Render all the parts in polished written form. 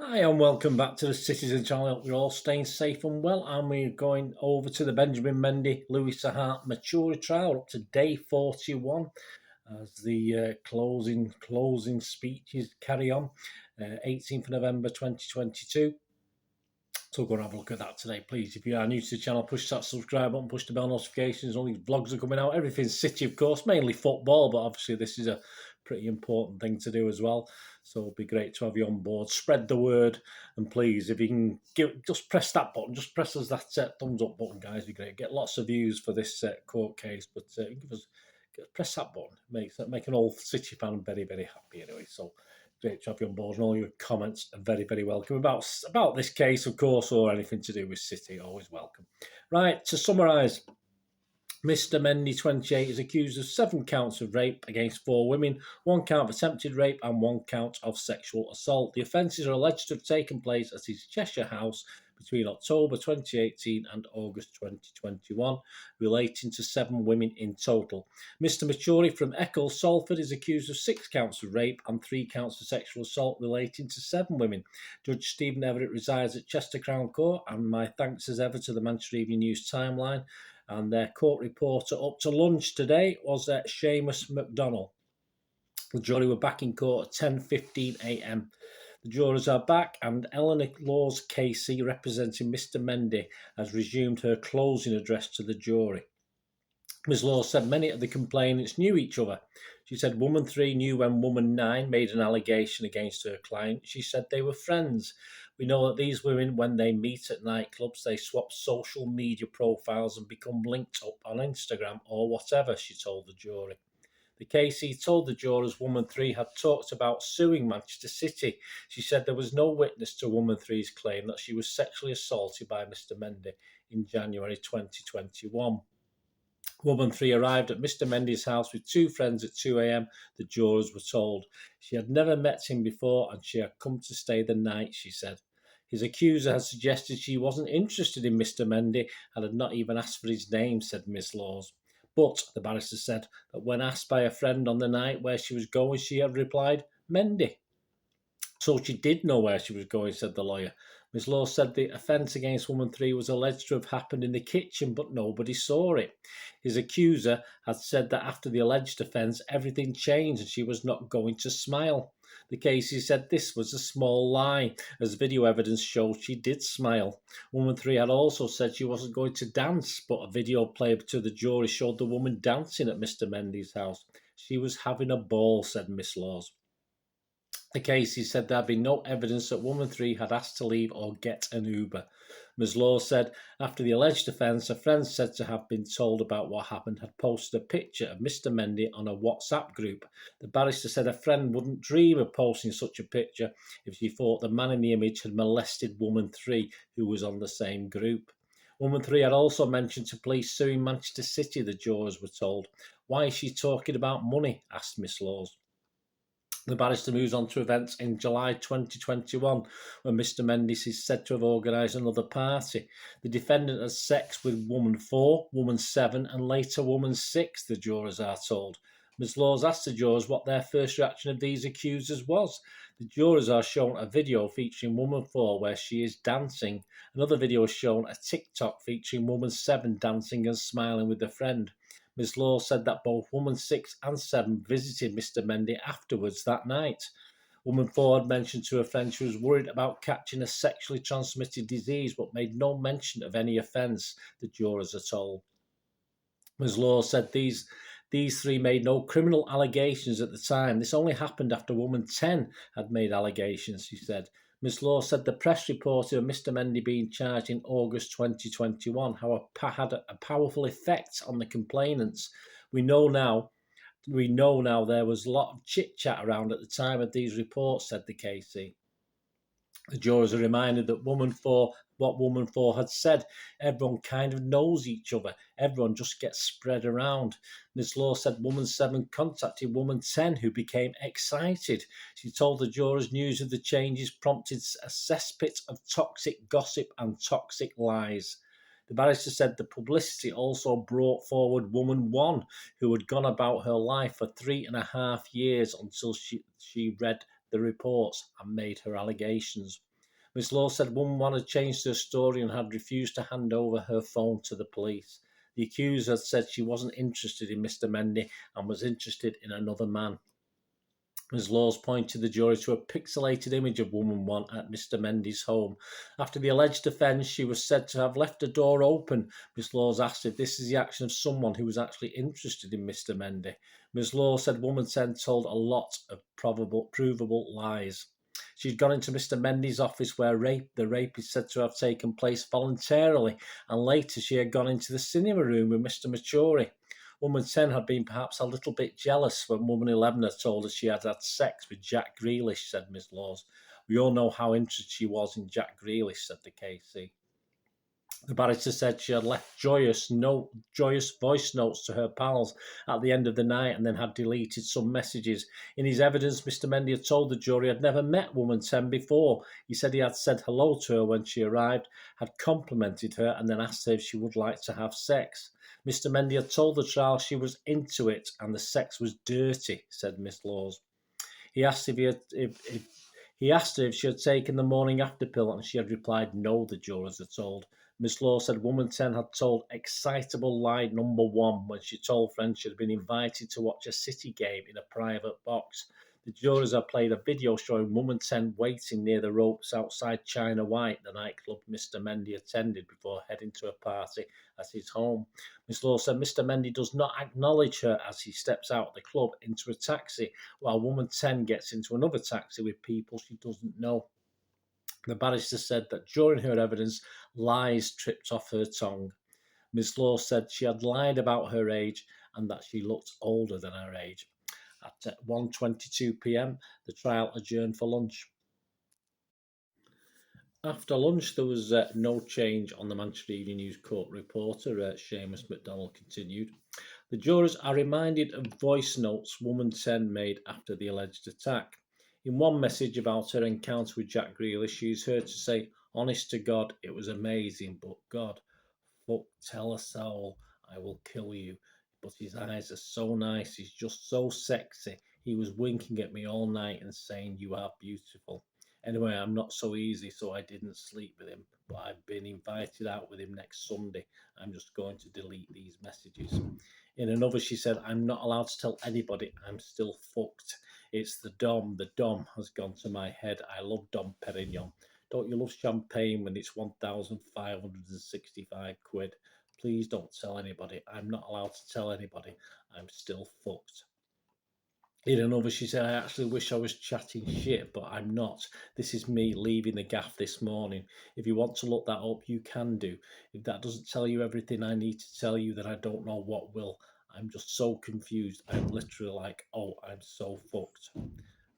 Hi and welcome back to the Citizen channel. I hope you're all staying safe and well. And we're going over to the Benjamin Mendy, Louis Saha Matturie trial up to day 41 as the closing speeches carry on. 18th of November 2022. So go and have a look at that today, please. If you are new to the channel, push that subscribe button, push the bell notifications. All these vlogs are coming out. Everything's City, of course, mainly football, but obviously this is a pretty important thing to do as well. So it'll be great to have you on board. Spread the word, and please, if you can just press that button, just press us that thumbs up button, guys. It'd be great. Get lots of views for this court case, but press that button. Make an old City fan very, very happy anyway. So great to have you on board, and all your comments are very, very welcome about this case, of course, or anything to do with City. Always welcome. Right, to summarise, Mr. Mendy, 28, is accused of 7 counts of rape against 4 women, 1 count of attempted rape and 1 count of sexual assault. The offences are alleged to have taken place at his Cheshire house between October 2018 and August 2021, relating to 7 women in total. Mr. Matturie from Eccles, Salford, is accused of 6 counts of rape and 3 counts of sexual assault relating to 7 women. Judge Stephen Everett resides at Chester Crown Court, and my thanks as ever to the Manchester Evening News Timeline. And their court reporter up to lunch today was Seamus McDonnell. The jury were back in court at 10:15 a.m. The jurors are back, and Eleanor Laws KC, representing Mr. Mendy, has resumed her closing address to the jury. Ms. Law said many of the complainants knew each other. She said Woman 3 knew when Woman 9 made an allegation against her client. She said they were friends. We know that these women, when they meet at nightclubs, they swap social media profiles and become linked up on Instagram or whatever, she told the jury. The KC told the jurors Woman 3 had talked about suing Manchester City. She said there was no witness to Woman 3's claim that she was sexually assaulted by Mr. Mendy in January 2021. Woman 3 arrived at Mr. Mendy's house with 2 friends at 2 a.m, the jurors were told. She had never met him before and she had come to stay the night, she said. His accuser had suggested she wasn't interested in Mr. Mendy and had not even asked for his name, said Miss Laws. But, the barrister said, that when asked by a friend on the night where she was going, she had replied, Mendy. So she did know where she was going, said the lawyer. Ms. Law said the offence against Woman 3 was alleged to have happened in the kitchen, but nobody saw it. His accuser had said that after the alleged offence, everything changed and she was not going to smile. The Casey said this was a small lie, as video evidence showed she did smile. Woman 3 had also said she wasn't going to dance, but a video played to the jury showed the woman dancing at Mr. Mendy's house. She was having a ball, said Miss Laws. The Casey said there had been no evidence that Woman 3 had asked to leave or get an Uber. Ms. Law said after the alleged offence, a friend said to have been told about what happened had posted a picture of Mr. Mendy on a WhatsApp group. The barrister said a friend wouldn't dream of posting such a picture if she thought the man in the image had molested Woman 3, who was on the same group. Woman 3 had also mentioned to police suing Manchester City, the jurors were told. Why is she talking about money? Asked Miss Laws. The barrister moves on to events in July 2021, when Mr. Mendy is said to have organised another party. The defendant had sex with Woman 4, Woman 7 and later Woman 6, the jurors are told. Ms. Laws asked the jurors what their first reaction of these accusers was. The jurors are shown a video featuring Woman 4 where she is dancing. Another video is shown a TikTok featuring Woman 7 dancing and smiling with a friend. Ms. Law said that both Woman 6 and 7 visited Mr. Mendy afterwards that night. Woman 4 had mentioned to her friend she was worried about catching a sexually transmitted disease but made no mention of any offence, the jurors are told. Ms. Law said these 3 made no criminal allegations at the time. This only happened after Woman 10 had made allegations, she said. Ms. Law said the press reported of Mr. Mendy being charged in August 2021 had a powerful effect on the complainants. We know now there was a lot of chit-chat around at the time of these reports, said the KC. The jurors are reminded that what Woman 4 had said. Everyone kind of knows each other. Everyone just gets spread around. Ms. Law said Woman 7 contacted Woman 10, who became excited. She told the jurors news of the changes prompted a cesspit of toxic gossip and toxic lies. The barrister said the publicity also brought forward Woman 1, who had gone about her life for 3.5 years until she read the reports and made her allegations. Ms Law said woman 1 had changed her story and had refused to hand over her phone to the police. The accuser had said she wasn't interested in Mr Mendy and was interested in another man. Ms Laws pointed the jury to a pixelated image of woman 1 at Mr Mendy's home. After the alleged offence, she was said to have left the door open. Ms Laws asked if this is the action of someone who was actually interested in Mr Mendy. Ms Law said woman 10 told a lot of provable lies. She'd gone into Mr Mendy's office where the rape is said to have taken place voluntarily, and later she had gone into the cinema room with Mr Matturie. Woman 10 had been perhaps a little bit jealous when woman 11 had told her she had had sex with Jack Grealish, said Miss Laws. We all know how interested she was in Jack Grealish, said the KC. The barrister said she had left joyous voice notes to her pals at the end of the night and then had deleted some messages. In his evidence, Mr Mendy had told the jury he had never met woman 10 before. He said he had said hello to her when she arrived, had complimented her and then asked her if she would like to have sex. Mr Mendy had told the trial she was into it and the sex was dirty, said Miss Laws. He asked he asked her if she had taken the morning after pill and she had replied no, the jurors had told. Miss Law said woman 10 had told excitable lie number 1 when she told friends she had been invited to watch a City game in a private box. The jurors have played a video showing woman 10 waiting near the ropes outside China White, the nightclub Mr Mendy attended before heading to a party at his home. Miss Law said Mr Mendy does not acknowledge her as he steps out of the club into a taxi, while woman 10 gets into another taxi with people she doesn't know. The barrister said that during her evidence, lies tripped off her tongue. Miss Law said she had lied about her age and that she looked older than her age. At 1:22 p.m, the trial adjourned for lunch. After lunch, there was no change on the Manchester Evening News court reporter. Seamus MacDonald continued. The jurors are reminded of voice notes woman 10 made after the alleged attack. In one message about her encounter with Jack Grealish, she's heard to say, honest to God, it was amazing, but God, fuck, tell a soul, I will kill you. But his eyes are so nice, he's just so sexy. He was winking at me all night and saying, you are beautiful. Anyway, I'm not so easy, so I didn't sleep with him, but I've been invited out with him next Sunday. I'm just going to delete these messages. In another, she said, I'm not allowed to tell anybody I'm still fucked. It's the Dom. The Dom has gone to my head. I love Dom Perignon. Don't you love champagne when it's 1,565 quid? Please don't tell anybody. I'm not allowed to tell anybody. I'm still fucked. In another, she said, I actually wish I was chatting shit, but I'm not. This is me leaving the gaff this morning. If you want to look that up, you can do. If that doesn't tell you everything I need to tell you, then I don't know what will. I'm just so confused. I'm literally like, oh, I'm so fucked.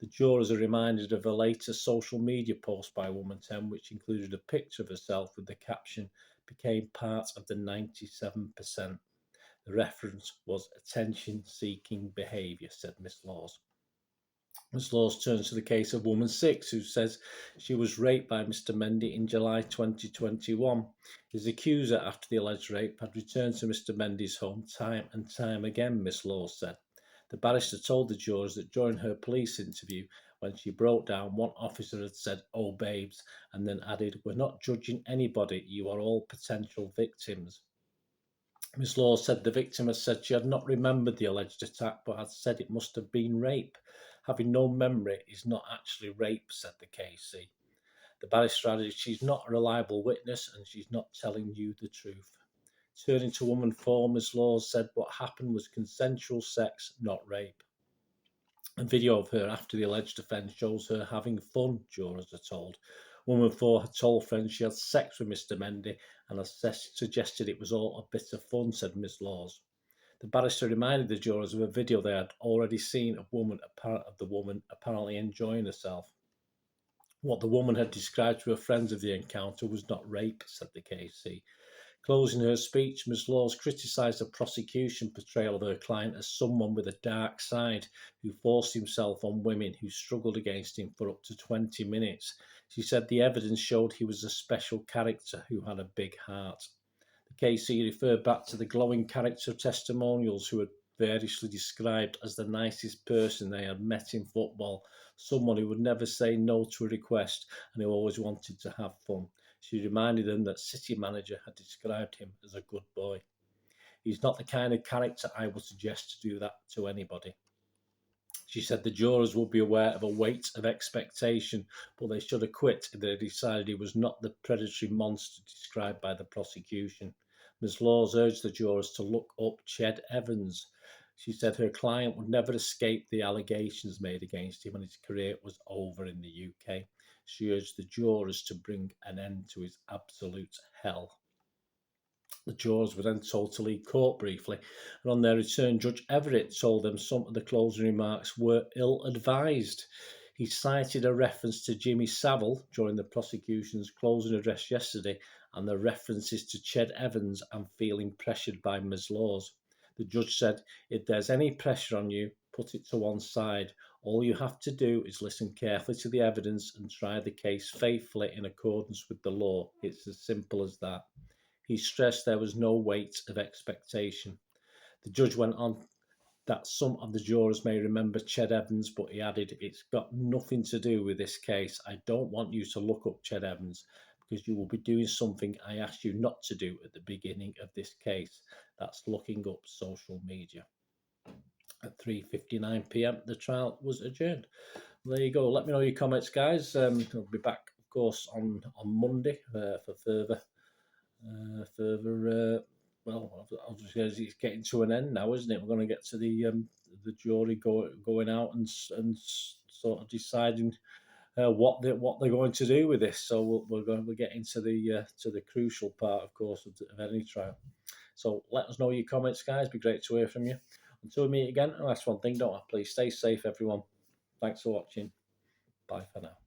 The jurors are reminded of a later social media post by woman 10, which included a picture of herself with the caption, became part of the 97%. The reference was attention-seeking behaviour, said Miss Laws. Miss Laws turns to the case of woman 6, who says she was raped by Mr Mendy in July 2021. His accuser, after the alleged rape, had returned to Mr Mendy's home time and time again, Miss Laws said. The barrister told the jurors that during her police interview, when she broke down, one officer had said, oh babes, and then added, we're not judging anybody, you are all potential victims. Miss Law said the victim had said she had not remembered the alleged attack, but had said it must have been rape. Having no memory is not actually rape, said the KC. The barrister added she's not a reliable witness and she's not telling you the truth. Turning to woman 4, Miss Law said what happened was consensual sex, not rape. A video of her after the alleged offence shows her having fun, jurors are told. Woman 4 had told friends she had sex with Mr Mendy and has suggested it was all a bit of fun, said Miss Laws. The barrister reminded the jurors of a video they had already seen of the woman apparently enjoying herself. What the woman had described to her friends of the encounter was not rape, said the KC. Closing her speech, Ms Laws criticised the prosecution portrayal of her client as someone with a dark side who forced himself on women who struggled against him for up to 20 minutes. She said the evidence showed he was a special character who had a big heart. The KC referred back to the glowing character testimonials who had variously described as the nicest person they had met in football, someone who would never say no to a request and who always wanted to have fun. She reminded them that City manager had described him as a good boy. He's not the kind of character I would suggest to do that to anybody. She said the jurors would be aware of a weight of expectation, but they should have quit if they decided he was not the predatory monster described by the prosecution. Ms. Laws urged the jurors to look up Ched Evans. She said her client would never escape the allegations made against him and his career was over in the UK. She urged the jurors to bring an end to his absolute hell. The jurors were then told to leave court briefly, and on their return, Judge Everett told them some of the closing remarks were ill-advised. He cited a reference to Jimmy Savile during the prosecution's closing address yesterday and the references to Ched Evans and feeling pressured by Ms. Laws. The judge said, if there's any pressure on you, put it to one side. All you have to do is listen carefully to the evidence and try the case faithfully in accordance with the law. It's as simple as that. He stressed there was no weight of expectation. The judge went on that some of the jurors may remember Ched Evans, but he added, it's got nothing to do with this case. I don't want you to look up Ched Evans because you will be doing something I asked you not to do at the beginning of this case. That's looking up social media. At 3:59 p.m, the trial was adjourned. There you go. Let me know your comments, guys. I'll be back, of course, on Monday for further. Well, I'll just say it's getting to an end now, isn't it? We're going to get to the jury going out and sort of deciding what they're going to do with this. So we're getting to the crucial part, of course, of any trial. So let us know your comments, guys. It'd be great to hear from you. Until we meet again, and that's one thing, don't I? Please stay safe, everyone. Thanks for watching. Bye for now.